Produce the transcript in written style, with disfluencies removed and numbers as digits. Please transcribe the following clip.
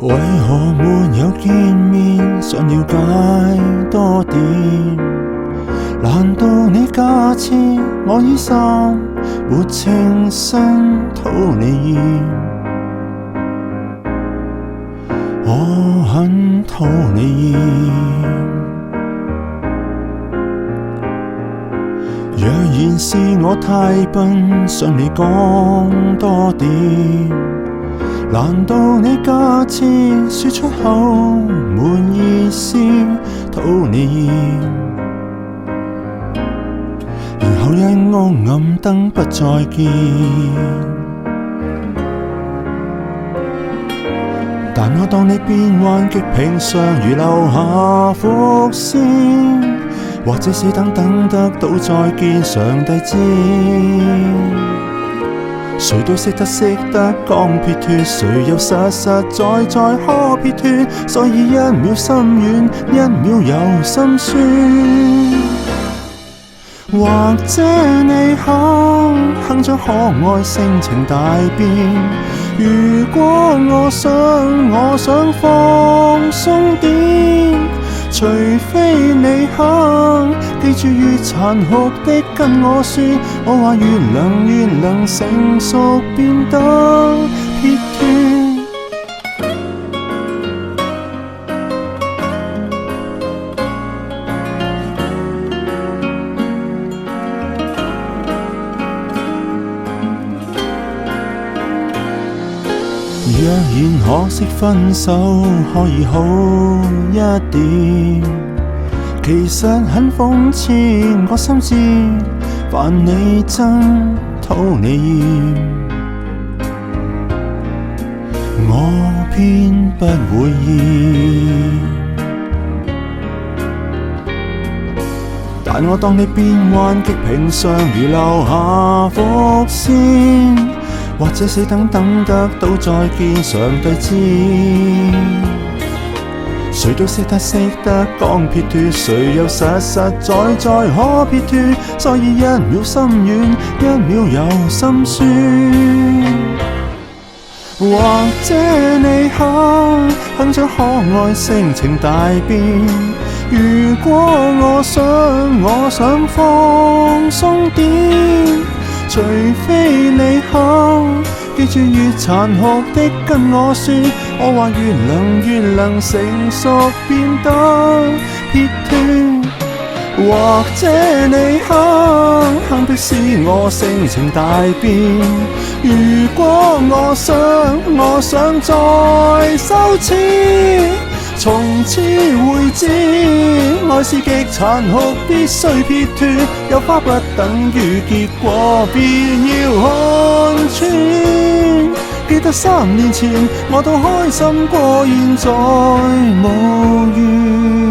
為何沒有見面？想了解多點。難道你假設我已散，沒情深討你厭？我很討你厭。若然是我太笨，想你講多點。難道你假設說出口沒意思討你厭？然後一屋暗燈不再見。但我當你變幻極平常，如留下伏線，或者死等得到再見，上帝知。誰都識得講撇脱，誰又實在可撇脱？所以一秒心軟，一秒又心酸。或者你肯將可愛性情大變。如果我想放鬆點，除非你肯記住越殘酷的跟我說，我話越能成熟變得撇脱。若然可惜分手可以好一點，其實很諷刺，我心知煩你憎討你厭，我偏不會厭。但我當你變幻極平常，如留下伏線，或者死等得到再見，上帝知。誰都識得講撇脱，誰又實在可撇脱？所以一秒心軟，一秒又心酸。或者你肯將可愛性情大變。如果我想放鬆點，除非你肯記住越殘酷的跟我說，我話越能成熟變得撇脱。或者你肯迫使我性情大變。如果我想再羞恥，從此會知愛是極殘酷，必須撇脱。有花不等於結果，必要看穿。記得3年前我都開心過，現在無緣。